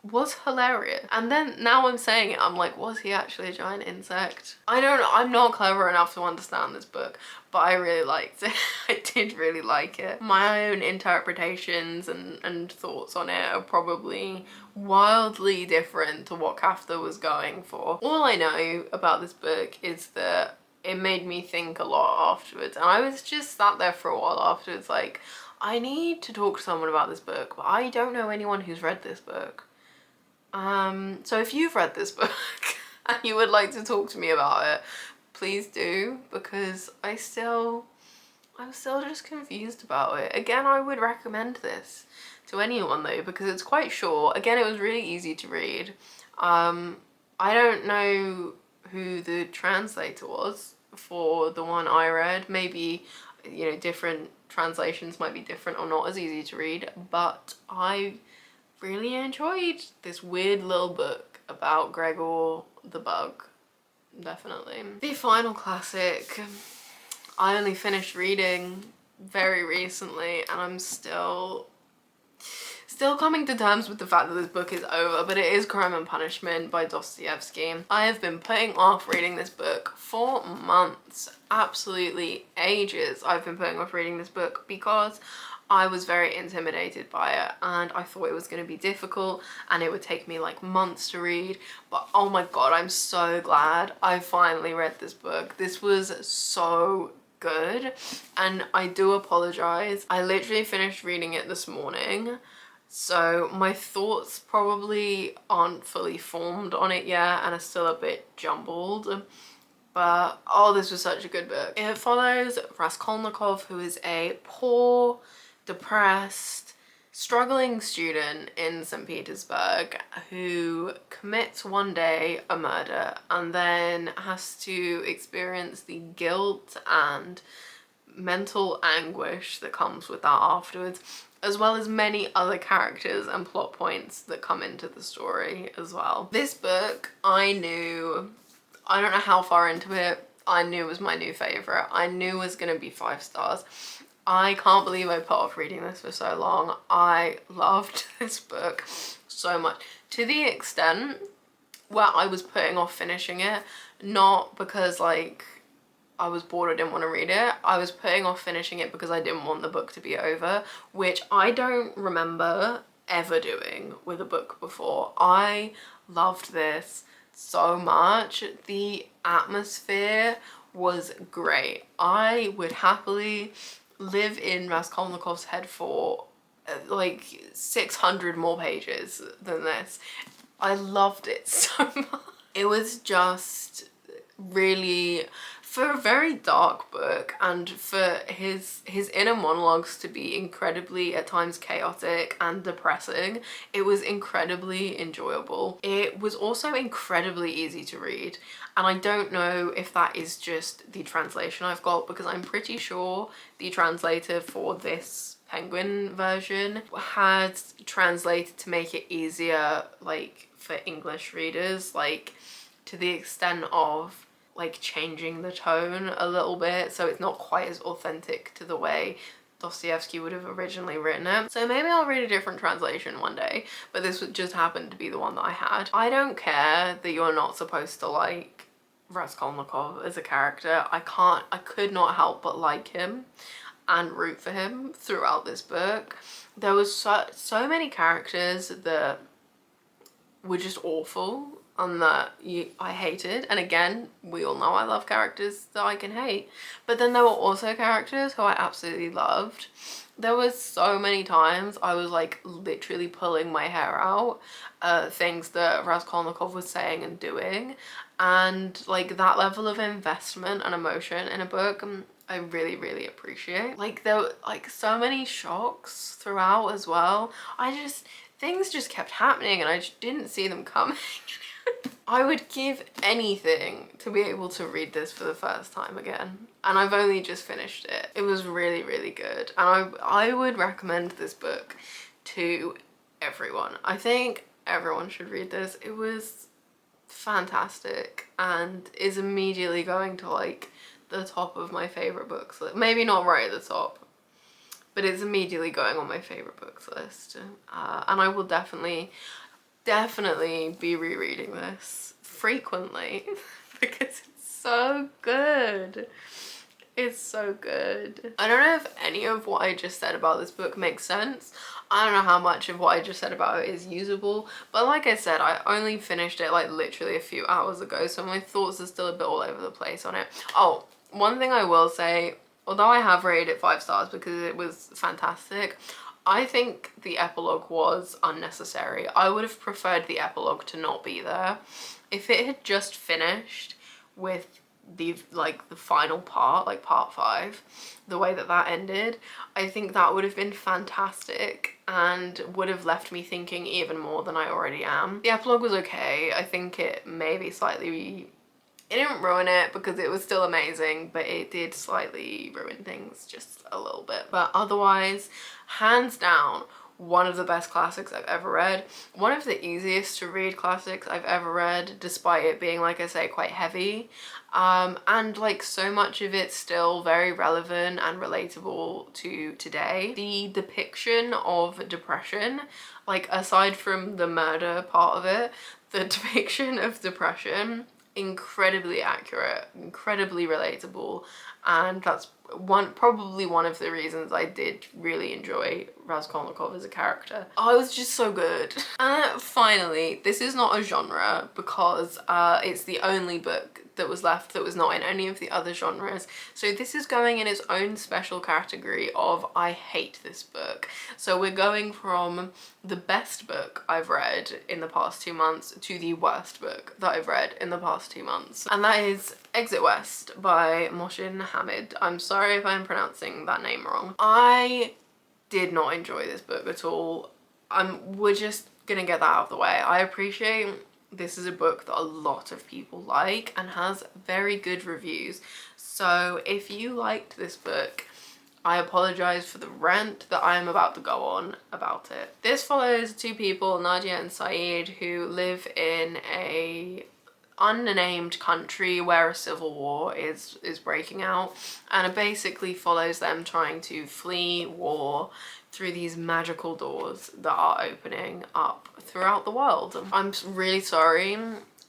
was hilarious. And then now I'm saying it, I'm like, was he actually a giant insect? I don't know, I'm not clever enough to understand this book, but I really liked it. I did really like it. My own interpretations and thoughts on it are probably wildly different to what Kafta was going for. All I know about this book is that it made me think a lot afterwards, and I was just sat there for a while afterwards like, I need to talk to someone about this book, but I don't know anyone who's read this book. So if you've read this book and you would like to talk to me about it, please do, because I'm still just confused about it. Again, I would recommend this to anyone though, because it's quite short. Again, it was really easy to read. I don't know who the translator was for the one I read. Maybe, you know, different translations might be different or not as easy to read, but I really enjoyed this weird little book about Gregor the bug. Definitely. The final classic I only finished reading very recently, and I'm still coming to terms with the fact that this book is over, but it is Crime and Punishment by Dostoyevsky. I have been putting off reading this book for months, absolutely ages. I've been putting off reading this book because I was very intimidated by it and I thought it was going to be difficult and it would take me like months to read, but oh my god, I'm so glad I finally read this book. This was so good, and I do apologize. I literally finished reading it this morning, so my thoughts probably aren't fully formed on it yet and are still a bit jumbled. But oh, this was such a good book. It follows Raskolnikov, who is a poor, depressed, struggling student in St. Petersburg who commits one day a murder and then has to experience the guilt and mental anguish that comes with that afterwards, as well as many other characters and plot points that come into the story as well. This book, I don't know how far into it, I knew was my new favourite. I knew was going to be 5 stars. I can't believe I put off reading this for so long. I loved this book so much, to the extent where I was putting off finishing it, not because like I was bored or didn't want to read it. I was putting off finishing it because I didn't want the book to be over, which I don't remember ever doing with a book before. I loved this so much. The atmosphere was great. I would happily live in Raskolnikov's head for like 600 more pages than this. I loved it so much. It was just really, for a very dark book and for his inner monologues to be incredibly at times chaotic and depressing, it was incredibly enjoyable. It was also incredibly easy to read, and I don't know if that is just the translation I've got, because I'm pretty sure the translator for this Penguin version had translated to make it easier like for English readers, like to the extent of like changing the tone a little bit so it's not quite as authentic to the way Dostoyevsky would have originally written it. So maybe I'll read a different translation one day, but this would just happen to be the one that I had. I don't care that you're not supposed to like Raskolnikov as a character. I could not help but like him and root for him throughout this book. There was so many characters that were just awful and that I hated, and again, we all know I love characters that I can hate, but then there were also characters who I absolutely loved. There was so many times I was like literally pulling my hair out, things that Raskolnikov was saying and doing, and like that level of investment and emotion in a book I really, really appreciate. Like there were like so many shocks throughout as well. Things just kept happening and I just didn't see them coming. I would give anything to be able to read this for the first time again, and I've only just finished it. It was really, really good, and I would recommend this book to everyone. I think everyone should read this. It was fantastic and is immediately going to like the top of my favorite books list. Maybe not right at the top, but it's immediately going on my favorite books list, and I will definitely be rereading this frequently because it's so good. It's so good. I don't know if any of what I just said about this book makes sense. I don't know how much of what I just said about it is usable, but like I said, I only finished it like literally a few hours ago, so my thoughts are still a bit all over the place on it. Oh, one thing I will say, although I have rated it 5 stars because it was fantastic, I think the epilogue was unnecessary. I would have preferred the epilogue to not be there. If it had just finished with the final part, like part 5, the way that ended, I think that would have been fantastic and would have left me thinking even more than I already am. The epilogue was okay. I think it maybe slightly, it didn't ruin it because it was still amazing, but it did slightly ruin things just a little bit. But otherwise, hands down, one of the best classics I've ever read. One of the easiest to read classics I've ever read, despite it being, like I say, quite heavy. And like so much of it's still very relevant and relatable to today. The depiction of depression, like aside from the murder part of it, the depiction of depression, incredibly accurate, incredibly relatable, and that's probably one of the reasons I did really enjoy Raskolnikov as a character. Oh, it was just so good. And finally, this is not a genre because it's the only book that was left that was not in any of the other genres. So this is going in its own special category of I hate this book. So we're going from the best book I've read in the past 2 months to the worst book that I've read in the past 2 months. And that is Exit West by Moshin. I'm sorry if I'm pronouncing that name wrong. I did not enjoy this book at all. We're just gonna get that out of the way. I appreciate this is a book that a lot of people like and has very good reviews. So if you liked this book, I apologize for the rant that I am about to go on about it. This follows two people, Nadia and Saeed, who live in a unnamed country where a civil war is breaking out, and it basically follows them trying to flee war through these magical doors that are opening up throughout the world. I'm really sorry,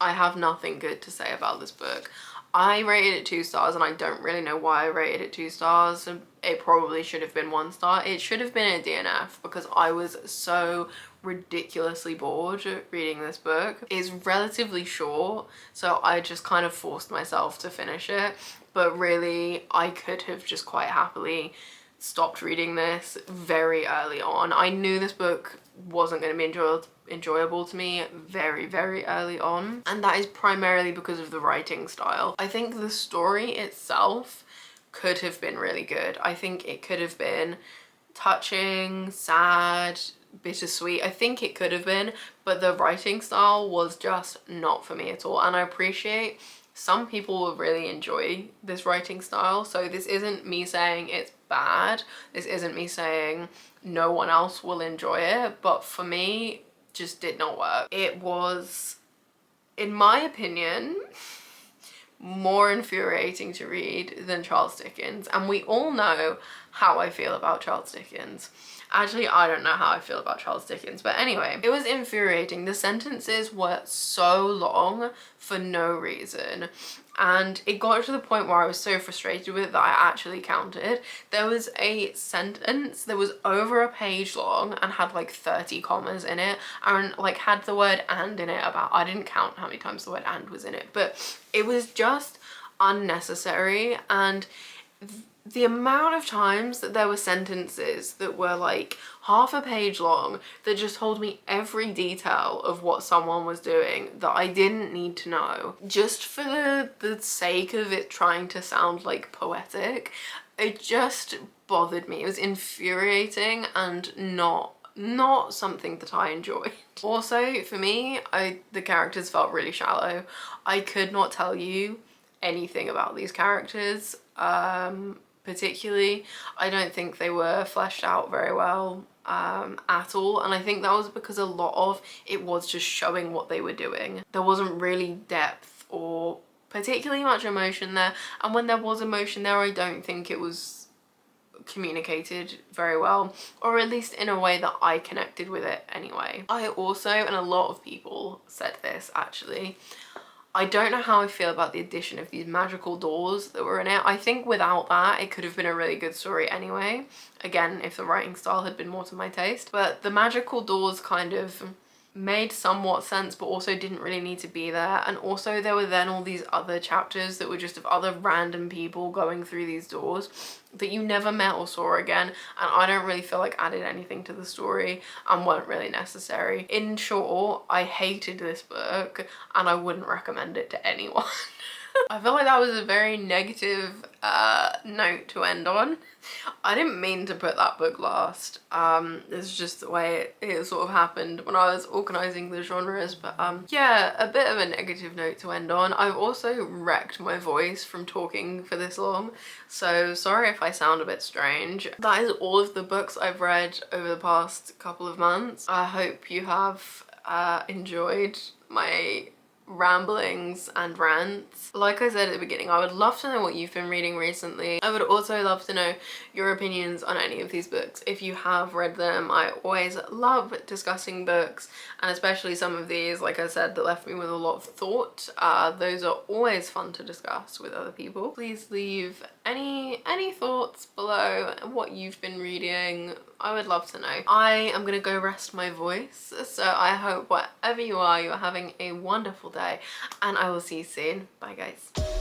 I have nothing good to say about this book. I rated it 2 stars, and I don't really know why I rated it 2 stars. It probably should have been 1 star. It should have been a DNF because I was so ridiculously bored reading this book. It's relatively short, so I just kind of forced myself to finish it, but really I could have just quite happily stopped reading this very early on. I knew this book wasn't going to be enjoyable to me very, very early on, and that is primarily because of the writing style. I think the story itself could have been really good. I think it could have been touching, sad, bittersweet. I think it could have been, but the writing style was just not for me at all. And I appreciate some people will really enjoy this writing style, so this isn't me saying it's bad, this isn't me saying no one else will enjoy it, but for me, just did not work. It was, in my opinion, more infuriating to read than Charles Dickens, and we all know how I feel about Charles Dickens. Actually, I don't know how I feel about Charles Dickens, but anyway, it was infuriating. The sentences were so long for no reason, and it got to the point where I was so frustrated with it that I actually counted. There was a sentence that was over a page long and had like 30 commas in it, and like had the word "and" in it about, I didn't count how many times the word "and" was in it, but it was just unnecessary. And the amount of times that there were sentences that were like half a page long that just told me every detail of what someone was doing that I didn't need to know, just for the sake of it trying to sound like poetic, it just bothered me. It was infuriating and not something that I enjoyed. Also, for me, the characters felt really shallow. I could not tell you anything about these characters. Particularly, I don't think they were fleshed out very well at all, and I think that was because a lot of it was just showing what they were doing. There wasn't really depth or particularly much emotion there, and when there was emotion there, I don't think it was communicated very well, or at least in a way that I connected with it anyway. I also, and a lot of people said this actually, I don't know how I feel about the addition of these magical doors that were in it. I think without that, it could have been a really good story anyway. Again, if the writing style had been more to my taste. But the magical doors kind of made somewhat sense, but also didn't really need to be there. And also there were then all these other chapters that were just of other random people going through these doors that you never met or saw again, and I don't really feel like added anything to the story and weren't really necessary. In short, I hated this book and I wouldn't recommend it to anyone. I feel like that was a very negative note to end on. I didn't mean to put that book last. It's just the way it sort of happened when I was organising the genres, but yeah, a bit of a negative note to end on. I've also wrecked my voice from talking for this long, so sorry if I sound a bit strange. That is all of the books I've read over the past couple of months. I hope you have enjoyed my ramblings and rants. Like I said at the beginning, I would love to know what you've been reading recently. I would also love to know your opinions on any of these books if you have read them. I always love discussing books, and especially some of these, like I said, that left me with a lot of thought. Those are always fun to discuss with other people. Please leave any thoughts below, what you've been reading. I would love to know. I am gonna go rest my voice, so I hope wherever you are, you're having a wonderful day, and I will see you soon. Bye guys.